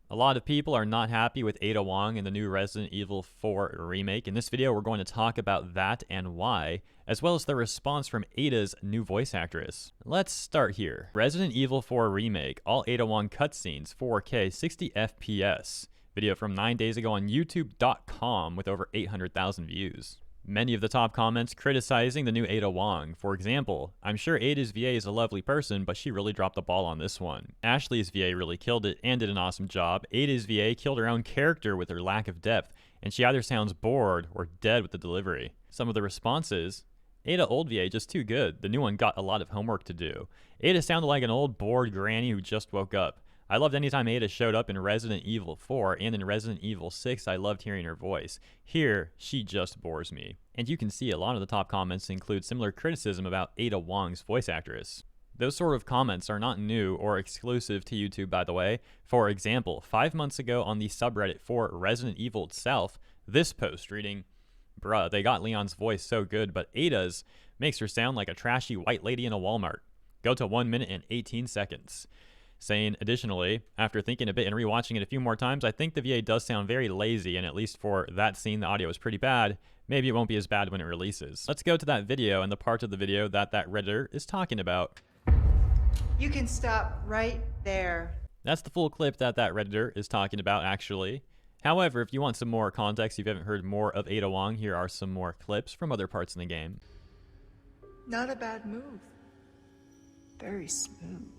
A lot of people are not happy with Ada Wong in the new Resident Evil 4 remake. In this video, we're going to talk about that and why, as well as the response from Ada's new voice actress. Let's start here. Resident Evil 4 remake, all Ada Wong cutscenes, 4K, 60 FPS. Video from 9 days ago on YouTube.com with over 800,000 views. Many of the top comments criticizing the new Ada Wong. For example, I'm sure Ada's VA is a lovely person, but she really dropped the ball on this one. Ashley's VA really killed it and did an awesome job. Ada's VA killed her own character with her lack of depth, and she either sounds bored or dead with the delivery. Some of the responses: Ada old VA just too good. The new one got a lot of homework to do. Ada sounded like an old bored granny who just woke up. I loved anytime Ada showed up in Resident Evil 4 and in Resident Evil 6. I loved hearing her voice. Here, she just bores me. And you can see a lot of the top comments include similar criticism about Ada Wong's voice actress. Those sort of comments are not new or exclusive to YouTube, by the way. For example, 5 months ago on the subreddit for Resident Evil itself, this post reading, "Bruh, they got Leon's voice so good, but Ada's makes her sound like a trashy white lady in a Walmart. Go to 1 minute and 18 seconds. Saying, additionally, after thinking a bit and rewatching it a few more times, I think the VA does sound very lazy, and at least for that scene, the audio is pretty bad. Maybe it won't be as bad when it releases." Let's go to that video and the part of the video that Redditor is talking about. You can stop right there. That's the full clip that Redditor is talking about, actually. However, if you want some more context, if you haven't heard more of Ada Wong, here are some more clips from other parts in the game. Not a bad move. Very smooth.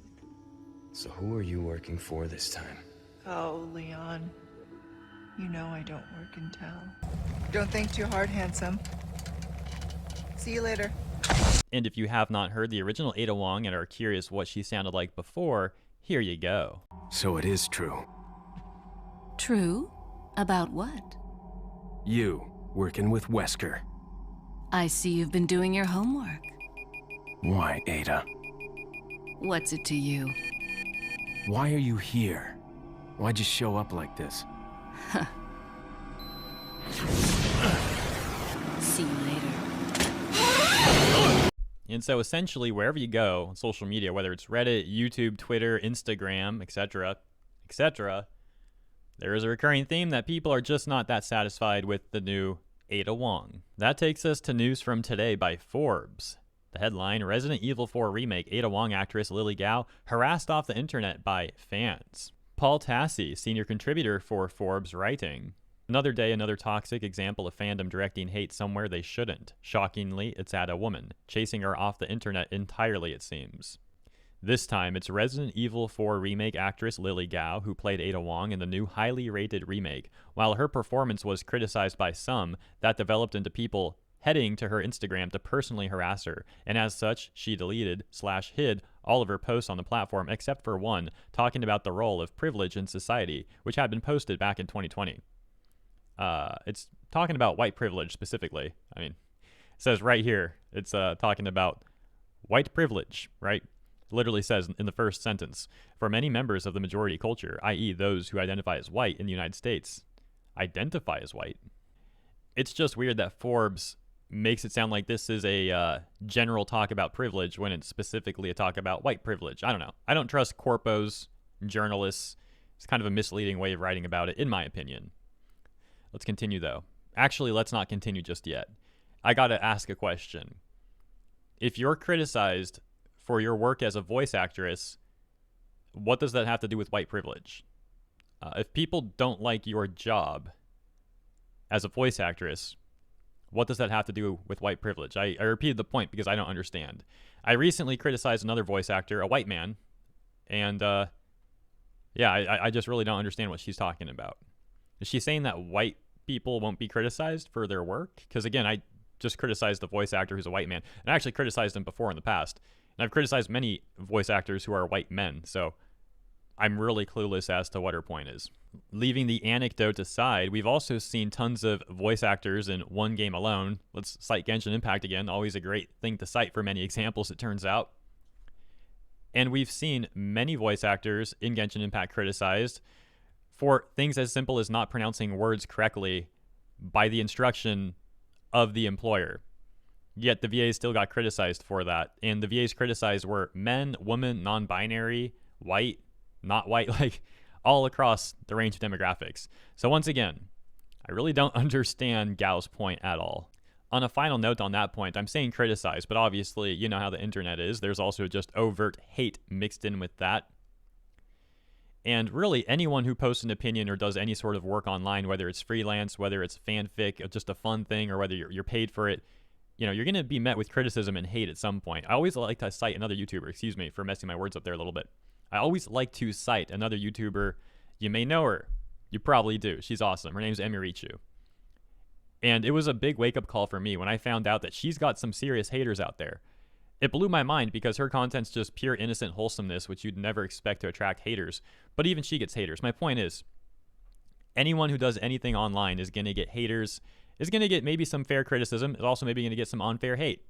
So who are you working for this time? Oh, Leon. You know I don't work and tell. Don't think too hard, handsome. See you later. And if you have not heard the original Ada Wong and are curious what she sounded like before, here you go. So it is true. True? About what? You, working with Wesker. I see you've been doing your homework. Why, Ada? What's it to you? Why are you here? Why'd you show up like this? See you later. And so essentially, wherever you go on social media, whether it's Reddit, YouTube, Twitter, Instagram, etc., etc., there is a recurring theme that people are just not that satisfied with the new Ada Wong. That takes us to news from today by Forbes. The headline: Resident Evil 4 remake, Ada Wong actress Lily Gao harassed off the internet by fans. Paul Tassi, senior contributor for Forbes, writing, "Another day, another toxic example of fandom directing hate somewhere they shouldn't. Shockingly, it's at a woman, chasing her off the internet entirely, it seems. This time, it's Resident Evil 4 remake actress Lily Gao who played Ada Wong in the new highly rated remake. While her performance was criticized by some, that developed into people heading to her Instagram to personally harass her, and as such, she deleted/hid all of her posts on the platform except for one, talking about the role of privilege in society, which had been posted back in 2020. It's talking about white privilege specifically. I mean, it says right here, it's talking about white privilege, right? It literally says in the first sentence, "For many members of the majority culture, i.e. those who identify as white in the United States, identify as white." It's just weird that Forbes makes it sound like this is a general talk about privilege when it's specifically a talk about white privilege. I don't know. I don't trust corpos, journalists. It's kind of a misleading way of writing about it, in my opinion. Let's continue, though. Actually, let's not continue just yet. I gotta ask a question. If you're criticized for your work as a voice actress, what does that have to do with white privilege? If people don't like your job as a voice actress, what does that have to do with white privilege? I repeated the point because I don't understand. I recently criticized another voice actor, a white man, and I just really don't understand what she's talking about. Is she saying that white people won't be criticized for their work? Because again, I just criticized the voice actor who's a white man, and I actually criticized him before in the past. And I've criticized many voice actors who are white men, so I'm really clueless as to what her point is. Leaving the anecdote aside, we've also seen tons of voice actors in one game alone. Let's cite Genshin Impact again, always a great thing to cite for many examples, it turns out. And we've seen many voice actors in Genshin Impact criticized for things as simple as not pronouncing words correctly by the instruction of the employer. Yet the VA still got criticized for that. And the VAs criticized were men, women, non-binary, white, not white, like all across the range of demographics. So once again, I really don't understand Gao's point at all. On a final note on that point, I'm saying criticize, but obviously you know how the internet is. There's also just overt hate mixed in with that. And really, anyone who posts an opinion or does any sort of work online, whether it's freelance, whether it's fanfic, or just a fun thing, or whether you're paid for it, you're going to be met with criticism and hate at some point. I always like to cite another YouTuber, excuse me for messing my words up there a little bit. I always like to cite another YouTuber. You may know her. You probably do. She's awesome. Her name's Emirichu. And it was a big wake-up call for me when I found out that she's got some serious haters out there. It blew my mind because her content's just pure innocent wholesomeness, which you'd never expect to attract haters. But even she gets haters. My point is, anyone who does anything online is going to get haters, is going to get maybe some fair criticism, is also maybe going to get some unfair hate.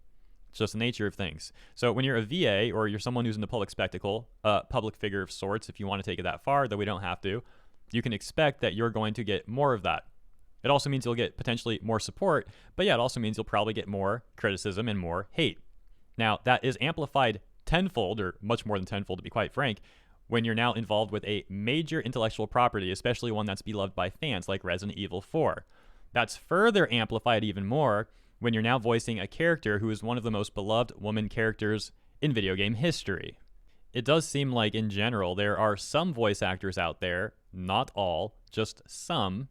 It's just the nature of things. So when you're a VA or you're someone who's in the public spectacle, a public figure of sorts, if you want to take it that far, though we don't have to, you can expect that you're going to get more of that. It also means you'll get potentially more support, but yeah, it also means you'll probably get more criticism and more hate. Now, that is amplified tenfold, or much more than tenfold to be quite frank, when you're now involved with a major intellectual property, especially one that's beloved by fans like Resident Evil 4. That's further amplified even more when you're now voicing a character who is one of the most beloved woman characters in video game history. It does seem like, in general, there are some voice actors out there, not all, just some,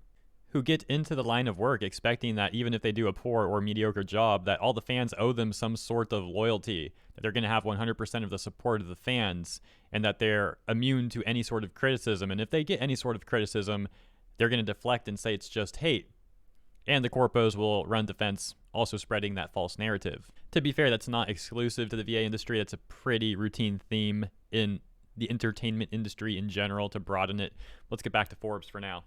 who get into the line of work expecting that even if they do a poor or mediocre job, that all the fans owe them some sort of loyalty, that they're going to have 100% of the support of the fans, and that they're immune to any sort of criticism. And if they get any sort of criticism, they're going to deflect and say it's just hate. And the corpos will run defense, also spreading that false narrative. To be fair, that's not exclusive to the VA industry. That's a pretty routine theme in the entertainment industry in general. To broaden it, let's get back to Forbes for now.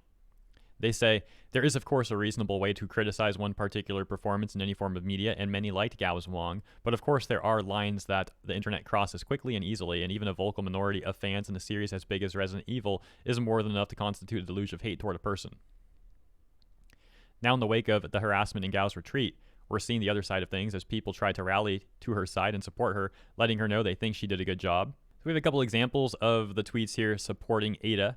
They say, there is of course a reasonable way to criticize one particular performance in any form of media, and many liked Gao's Wong, but of course there are lines that the internet crosses quickly and easily, and even a vocal minority of fans in a series as big as Resident Evil is more than enough to constitute a deluge of hate toward a person. Now in the wake of the harassment in Gao's retreat, we're seeing the other side of things as people try to rally to her side and support her, letting her know they think she did a good job. So we have a couple examples of the tweets here supporting Ada.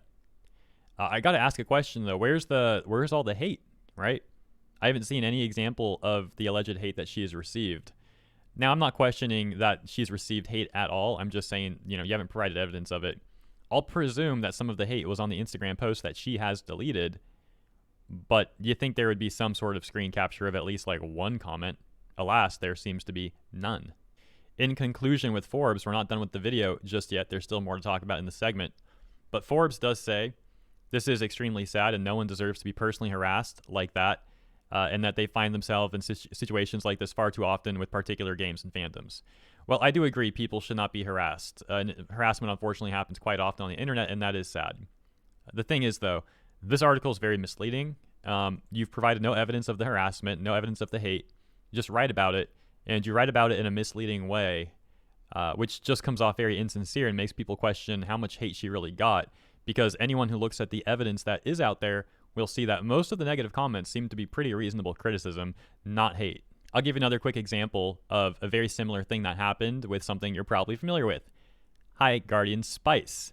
I got to ask a question though. Where's all the hate, right? I haven't seen any example of the alleged hate that she has received. Now, I'm not questioning that she's received hate at all. I'm just saying, you haven't provided evidence of it. I'll presume that some of the hate was on the Instagram post that she has deleted, but you think there would be some sort of screen capture of at least like one comment. Alas, there seems to be none. In conclusion with Forbes, we're not done with the video just yet. There's still more to talk about in the segment. But Forbes does say, this is extremely sad and no one deserves to be personally harassed like that, and that they find themselves in situations like this far too often with particular games and fandoms. Well, I do agree people should not be harassed. Harassment unfortunately happens quite often on the internet, and that is sad. The thing is, though, this article is very misleading. You've provided no evidence of the harassment, no evidence of the hate. You just write about it, and you write about it in a misleading way, which just comes off very insincere and makes people question how much hate she really got. Because anyone who looks at the evidence that is out there will see that most of the negative comments seem to be pretty reasonable criticism, not hate. I'll give you another quick example of a very similar thing that happened with something you're probably familiar with. Hi, Guardian Spice.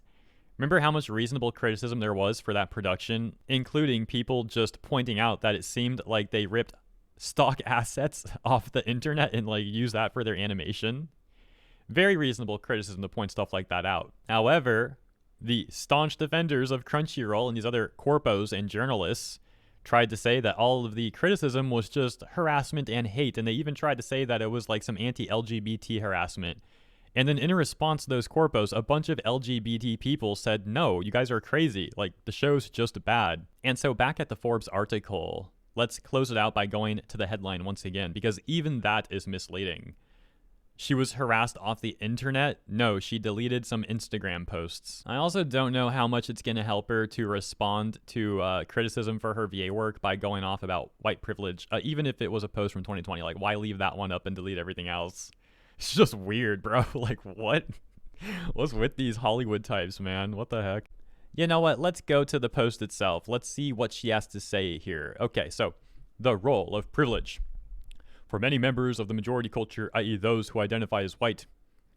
Remember how much reasonable criticism there was for that production, including people just pointing out that it seemed like they ripped stock assets off the internet and used that for their animation? Very reasonable criticism to point stuff like that out. However, the staunch defenders of Crunchyroll and these other corpos and journalists tried to say that all of the criticism was just harassment and hate, and they even tried to say that it was like some anti-LGBT harassment. And then in response to those corpos, a bunch of LGBT people said, no, you guys are crazy, the show's just bad. And so back at the Forbes article, let's close it out by going to the headline once again, because even that is misleading. She was harassed off the internet? No, she deleted some Instagram posts. I also don't know how much it's going to help her to respond to criticism for her VA work by going off about white privilege, even if it was a post from 2020. Why leave that one up and delete everything else? It's just weird, bro. What? What's with these Hollywood types, man? What the heck? You know what? Let's go to the post itself. Let's see what she has to say here. Okay, so the role of privilege. For many members of the majority culture, i.e. those who identify as white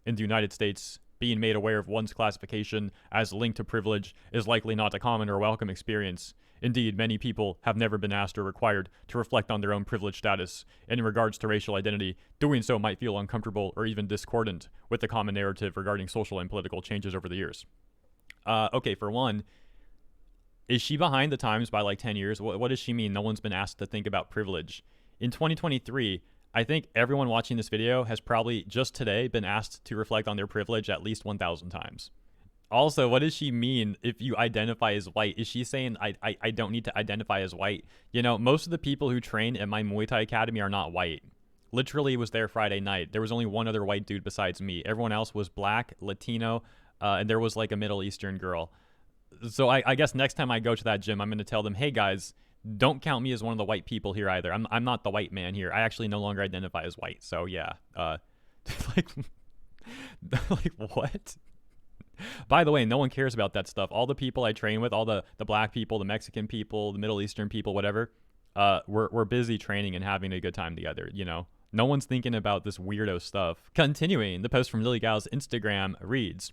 in the United States, being made aware of one's classification as linked to privilege is likely not a common or welcome experience. Indeed, many people have never been asked or required to reflect on their own privilege status, and in regards to racial identity, doing so might feel uncomfortable or even discordant with the common narrative regarding social and political changes over the years. Okay, for one, is she behind the times by like 10 years? What does she mean no one's been asked to think about privilege? In 2023, I think everyone watching this video has probably just today been asked to reflect on their privilege at least 1,000 times. Also, what does she mean if you identify as white? Is she saying I don't need to identify as white? You know, most of the people who train at my Muay Thai Academy are not white. Literally was there Friday night. There was only one other white dude besides me. Everyone else was black, Latino, and there was like a Middle Eastern girl. So I guess next time I go to that gym, I'm going to tell them, hey guys, don't count me as one of the white people here either. I'm not the white man here. I actually no longer identify as white. So yeah, like what? By the way, no one cares about that stuff. All the people I train with, all the black people, the Mexican people, the Middle Eastern people, whatever, we're busy training and having a good time together, you know? No one's thinking about this weirdo stuff. Continuing, the post from Lily Gao's Instagram reads,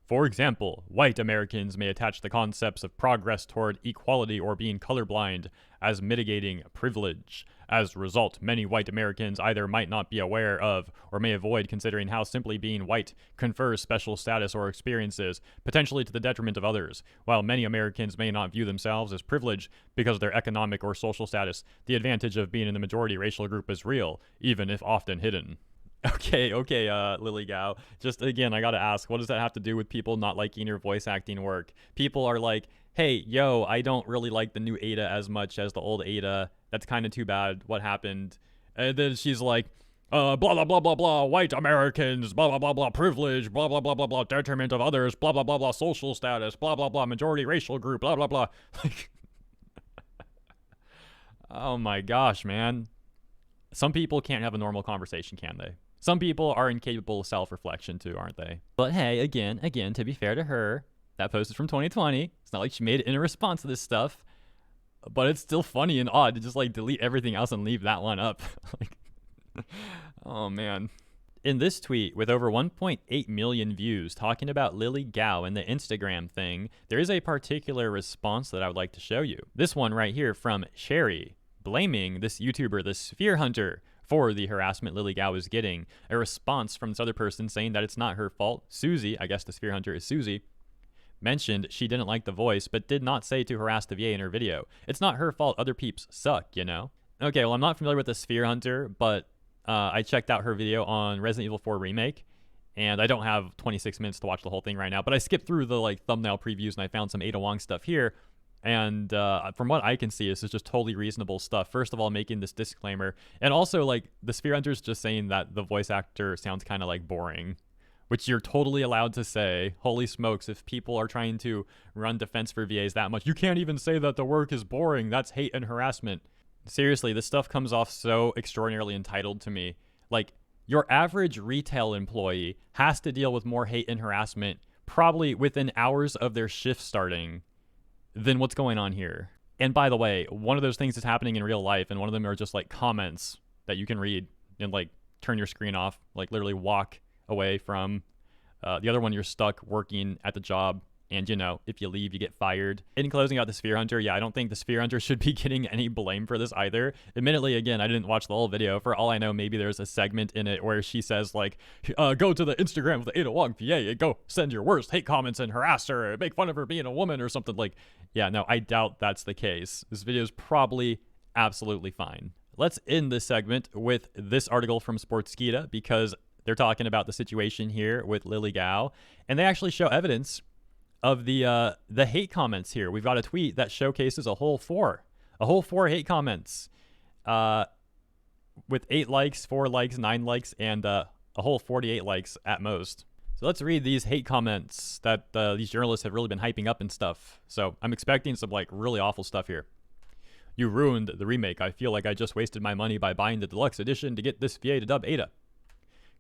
for example, white Americans may attach the concepts of progress toward equality or being colorblind as mitigating privilege. As a result, many white Americans either might not be aware of or may avoid considering how simply being white confers special status or experiences, potentially to the detriment of others. While many Americans may not view themselves as privileged because of their economic or social status, the advantage of being in the majority racial group is real, even if often hidden. Okay, Lily Gao. Just again, I gotta ask, what does that have to do with people not liking your voice acting work? People are like, hey, yo, I don't really like the new Ada as much as the old Ada. That's kind of too bad. What happened? And then she's like, blah, blah, blah, blah, blah, white Americans, blah, blah, blah, blah, privilege, blah, blah, blah, blah, blah, detriment of others, blah, blah, blah, blah, social status, blah, blah, blah, majority racial group, blah, blah, blah. Like, oh my gosh, man. Some people can't have a normal conversation, can they? Some people are incapable of self-reflection too, aren't they? But hey, again, to be fair to her, that post is from 2020. It's not like she made it in a response to this stuff. But it's still funny and odd to just like delete everything else and leave that one up. Like, oh man. In this tweet with over 1.8 million views talking about Lily Gao and the Instagram thing, there is a particular response that I would like to show you. This one right here from Sherry, blaming this YouTuber, the Sphere Hunter, for the harassment Lily Gao is getting. A response from this other person saying that it's not her fault. Susie, I guess the Sphere Hunter is Susie, mentioned she didn't like the voice, but did not say to harass the VA in her video. It's not her fault other peeps suck, you know? Okay, well, I'm not familiar with the Sphere Hunter, but I checked out her video on Resident Evil 4 Remake, and I don't have 26 minutes to watch the whole thing right now, but I skipped through the like thumbnail previews and I found some Ada Wong stuff here. And from what I can see, this is just totally reasonable stuff. First of all, making this disclaimer, and also like the Sphere Hunter's just saying that the voice actor sounds kind of like boring, which you're totally allowed to say. Holy smokes, if people are trying to run defense for VAs that much, you can't even say that the work is boring. That's hate and harassment. Seriously, this stuff comes off so extraordinarily entitled to me. Like, your average retail employee has to deal with more hate and harassment probably within hours of their shift starting than what's going on here. And by the way, one of those things is happening in real life, and one of them are just like comments that you can read and like turn your screen off, like literally walk away from. The other one, you're stuck working at the job, and you know, if you leave, you get fired. In closing out the Sphere Hunter, yeah, I don't think the Sphere Hunter should be getting any blame for this either. Admittedly, again, I didn't watch the whole video. For all I know, maybe there's a segment in it where she says like, go to the Instagram of the Ada Wong VA and go send your worst hate comments and harass her, make fun of her being a woman or something. Like, yeah, no, I doubt that's the case. This video is probably absolutely fine. Let's end this segment with this article from Sportskeeda, because they're talking about the situation here with Lily Gao, and they actually show evidence of the hate comments here. We've got a tweet that showcases a whole four hate comments, with 8 likes, 4 likes, 9 likes, and a whole 48 likes at most. So let's read these hate comments that these journalists have really been hyping up and stuff. So I'm expecting some like really awful stuff here. You ruined the remake. I feel like I just wasted my money by buying the deluxe edition to get this VA to dub Ada.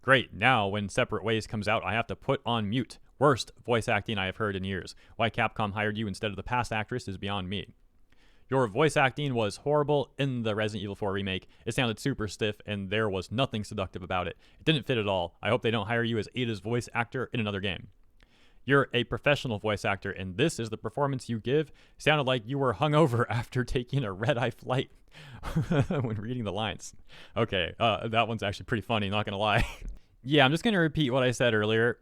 Great, now when Separate Ways comes out, I have to put on mute. Worst voice acting I have heard in years. Why Capcom hired you instead of the past actress is beyond me. Your voice acting was horrible in the Resident Evil 4 remake. It sounded super stiff, and there was nothing seductive about it. It didn't fit at all. I hope they don't hire you as Ada's voice actor in another game. You're a professional voice actor, and this is the performance you give. Sounded like you were hungover after taking a red-eye flight when reading the lines. Okay, that one's actually pretty funny, not gonna lie. Yeah, I'm just gonna repeat what I said earlier.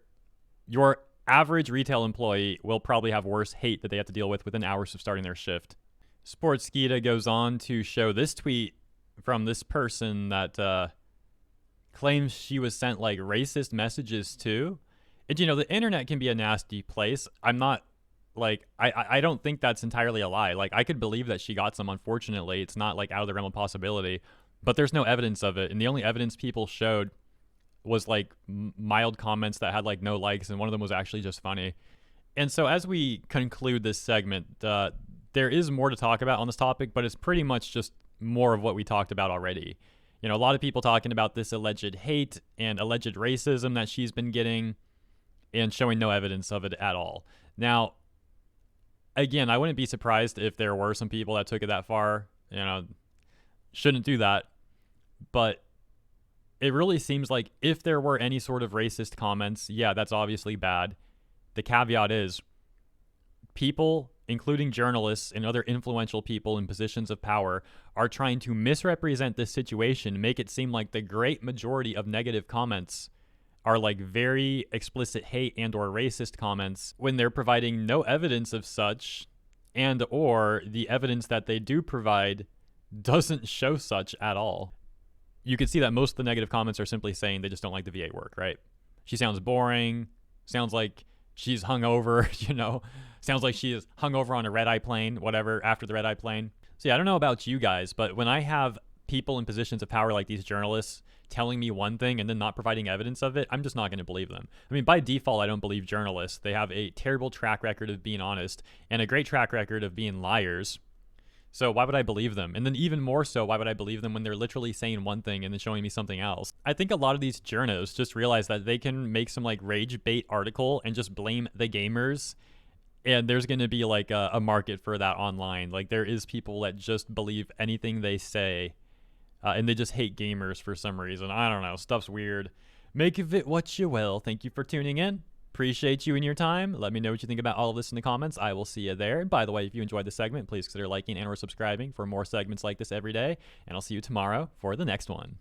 Your average retail employee will probably have worse hate that they have to deal with within hours of starting their shift. Sportskeeda goes on to show this tweet from this person that claims she was sent like racist messages too. And, you know, the internet can be a nasty place. I'm not like, I don't think that's entirely a lie. Like, I could believe that she got some, unfortunately. It's not like out of the realm of possibility, but there's no evidence of it. And the only evidence people showed was like mild comments that had like no likes, and one of them was actually just funny. And so as we conclude this segment, there is more to talk about on this topic, but it's pretty much just more of what we talked about already. You know, a lot of people talking about this alleged hate and alleged racism that she's been getting, and showing no evidence of it at all. Now, again, I wouldn't be surprised if there were some people that took it that far. You know, shouldn't do that. But it really seems like if there were any sort of racist comments, yeah, that's obviously bad. The caveat is people, including journalists and other influential people in positions of power, are trying to misrepresent this situation, make it seem like the great majority of negative comments are like very explicit hate and or racist comments, when they're providing no evidence of such, and or the evidence that they do provide doesn't show such at all. You can see that most of the negative comments are simply saying they just don't like the VA work, right? She sounds boring, sounds like she's hungover, you know, sounds like she is hungover on a red-eye plane, whatever, after the red-eye plane. So yeah, I don't know about you guys, but when I have people in positions of power like these journalists telling me one thing and then not providing evidence of it, I'm just not going to believe them. I mean, by default, I don't believe journalists. They have a terrible track record of being honest and a great track record of being liars. So why would I believe them? And then even more so, why would I believe them when they're literally saying one thing and then showing me something else? I think a lot of these journos just realize that they can make some like rage bait article and just blame the gamers. And there's going to be like a market for that online. Like there is people that just believe anything they say. And they just hate gamers for some reason. I don't know. Stuff's weird. Make of it what you will. Thank you for tuning in. Appreciate you and your time. Let me know what you think about all of this in the comments. I will see you there. And by the way, if you enjoyed the segment, please consider liking and or subscribing for more segments like this every day. And I'll see you tomorrow for the next one.